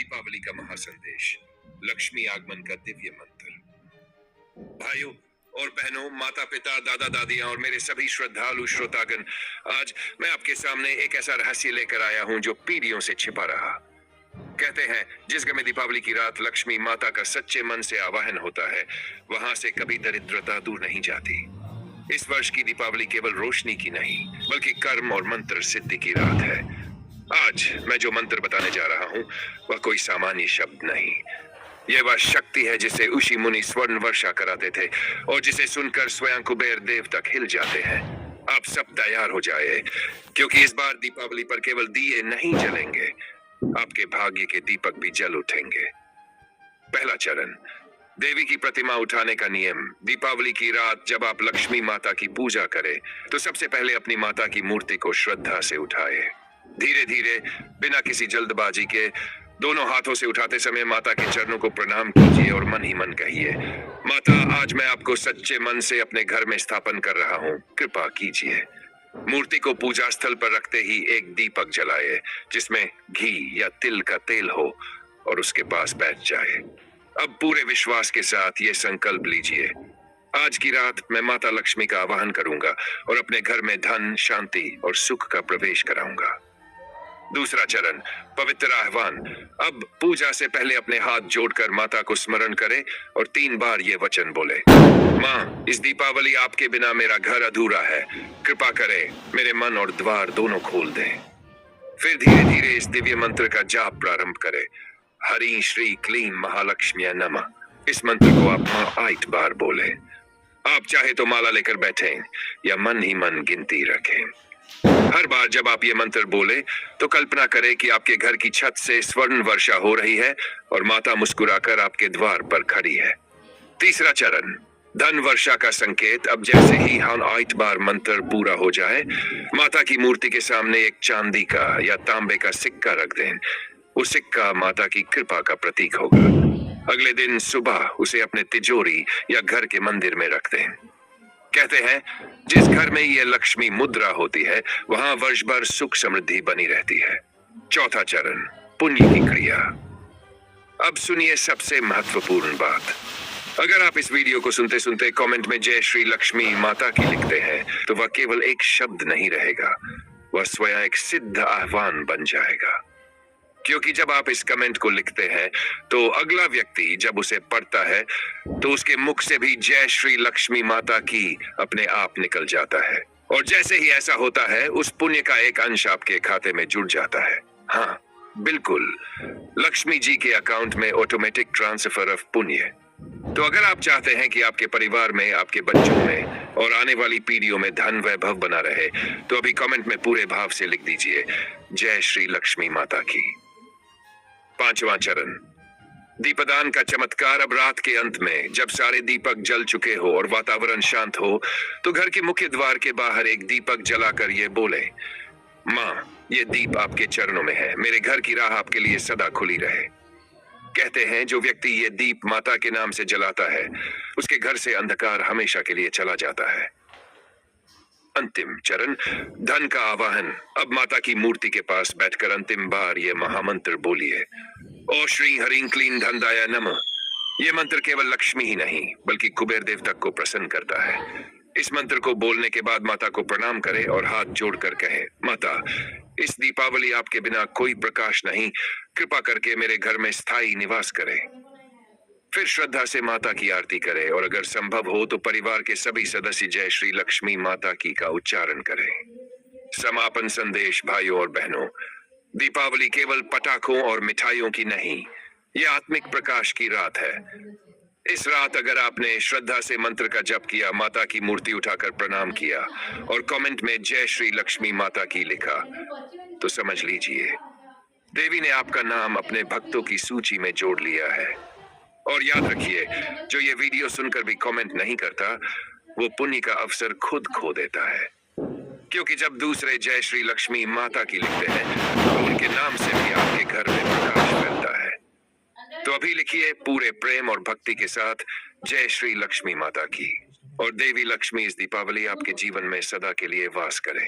दीपावली का महासंदेश, लक्ष्मी आगमन का दिव्य मंत्र। भाइयों और बहनों, माता पिता, दादा दादियां और मेरे सभी श्रद्धालु श्रोतागण, आज मैं आपके सामने एक ऐसा रहस्य लेकर आया हूं जो पीढ़ियों से छिपा रहा। कहते हैं जिस घर में दीपावली की रात लक्ष्मी माता का सच्चे मन से आवाहन होता है, वहां से कभी दरिद्रता दूर नहीं जाती। इस वर्ष की दीपावली केवल रोशनी की नहीं, बल्कि कर्म और मंत्र सिद्धि की रात है। आज मैं जो मंत्र बताने जा रहा हूं, वह कोई सामान्य शब्द नहीं। यह वह शक्ति है जिसे ऋषि मुनि स्वर्ण वर्षा कराते थे और जिसे सुनकर स्वयं कुबेर देव तक हिल जाते हैं। आप सब तैयार हो जाए, क्योंकि इस बार दीपावली पर केवल दिए नहीं जलेंगे, आपके भाग्य के दीपक भी जल उठेंगे। पहला चरण, देवी की प्रतिमा उठाने का नियम। दीपावली की रात जब आप लक्ष्मी माता की पूजा करें, तो सबसे पहले अपनी माता की मूर्ति को श्रद्धा से उठाए। धीरे धीरे, बिना किसी जल्दबाजी के, दोनों हाथों से उठाते समय माता के चरणों को प्रणाम कीजिए और मन ही मन कहिए, माता, आज मैं आपको सच्चे मन से अपने घर में स्थापन कर रहा हूँ, कृपा कीजिए। मूर्ति को पूजा स्थल पर रखते ही एक दीपक जलाए जिसमें घी या तिल का तेल हो और उसके पास बैठ जाए। अब पूरे विश्वास के साथ ये संकल्प लीजिए, आज की रात मैं माता लक्ष्मी का आवाहन करूंगा और अपने घर में धन, शांति और सुख का प्रवेश कराऊंगा। दूसरा चरण, पवित्र आह्वान। अब पूजा से पहले अपने हाथ जोड़कर माता को स्मरण करें और 3 बार ये वचन बोले, माँ, इस दीपावली आपके बिना मेरा घर अधूरा है, कृपा करें मेरे मन और द्वार दोनों खोल दें। फिर धीरे धीरे इस दिव्य मंत्र का जाप प्रारंभ करें, हरि श्री क्लीं महालक्ष्मी नमः। इस मंत्र को आप 8 बार बोले। आप चाहे तो माला लेकर बैठें या मन ही मन गिनती रखें। हर बार जब आप ये मंत्र बोले तो कल्पना करें कि आपके घर की छत से स्वर्ण वर्षा हो रही है और माता मुस्कुराकर आपके द्वार पर खड़ी है। तीसरा चरण, धन वर्षा का संकेत। अब जैसे ही हम 8 बार मंत्र पूरा हो जाए, माता की मूर्ति के सामने एक चांदी का या तांबे का सिक्का रख दें। वो सिक्का माता की कृपा का प्रतीक होगा। अगले दिन सुबह उसे अपने तिजोरी या घर के मंदिर में रख दें। कहते हैं जिस घर में ये लक्ष्मी मुद्रा होती है, वहां वर्ष भर सुख समृद्धि बनी रहती है। चौथा चरण, पुण्य की क्रिया। अब सुनिए सबसे महत्वपूर्ण बात। अगर आप इस वीडियो को सुनते सुनते कमेंट में जय श्री लक्ष्मी माता की लिखते हैं, तो वह केवल एक शब्द नहीं रहेगा, वह स्वयं एक सिद्ध आह्वान बन जाएगा। क्योंकि जब आप इस कमेंट को लिखते हैं, तो अगला व्यक्ति जब उसे पढ़ता है, तो उसके मुख से भी जय श्री लक्ष्मी माता की अपने आप निकल जाता है। और जैसे ही ऐसा होता है, उस पुण्य का एक अंश आपके खाते में जुड़ जाता है। हाँ, बिल्कुल, लक्ष्मी जी के अकाउंट में ऑटोमेटिक ट्रांसफर ऑफ पुण्य। तो अगर आप चाहते हैं कि आपके परिवार में, आपके बच्चों में और आने वाली पीढ़ियों में धन वैभव बना रहे, तो अभी कमेंट में पूरे भाव से लिख दीजिए, जय श्री लक्ष्मी माता की। पांचवा चरण, दीपदान का चमत्कार। अब रात के अंत में जब सारे दीपक जल चुके हो और वातावरण शांत हो, तो घर के मुख्य द्वार के बाहर एक दीपक जलाकर ये बोले, माँ, ये दीप आपके चरणों में है, मेरे घर की राह आपके लिए सदा खुली रहे। कहते हैं जो व्यक्ति ये दीप माता के नाम से जलाता है, उसके घर से अंधकार हमेशा के लिए चला जाता है। अंतिम चरण, धन का आवाहन। अब माता की मूर्ति के पास बैठकर अंतिम बार ये महामंत्र बोलिए, ओ श्री हरिं क्लीं धनदाय नमः। ये मंत्र केवल लक्ष्मी ही नहीं, बल्कि कुबेर देवता को प्रसन्न करता है। इस मंत्र को बोलने के बाद माता को प्रणाम करें और हाथ जोड़कर कहें, माता, इस दीपावली आपके बिना कोई प्रकाश नहीं, कृपा करके मेरे घर में स्थायी निवास करें। फिर श्रद्धा से माता की आरती करें और अगर संभव हो तो परिवार के सभी सदस्य जय श्री लक्ष्मी माता की का उच्चारण करें। समापन संदेश। भाइयों और बहनों, दीपावली केवल पटाखों और मिठाइयों की नहीं, ये आत्मिक प्रकाश की रात है। इस रात अगर आपने श्रद्धा से मंत्र का जप किया, माता की मूर्ति उठाकर प्रणाम किया और कमेंट में जय श्री लक्ष्मी माता की लिखा, तो समझ लीजिए देवी ने आपका नाम अपने भक्तों की सूची में जोड़ लिया है। और याद रखिए, जो ये वीडियो सुनकर भी कमेंट नहीं करता, वो पुण्य का अवसर खुद खो देता है। क्योंकि जब दूसरे जय श्री लक्ष्मी माता की लिखते हैं, तो उनके नाम से भी आपके घर में प्रकाश फैलता है। तो अभी लिखिए पूरे प्रेम और भक्ति के साथ, जय श्री लक्ष्मी माता की। और देवी लक्ष्मी इस दीपावली आपके जीवन में सदा के लिए वास करें।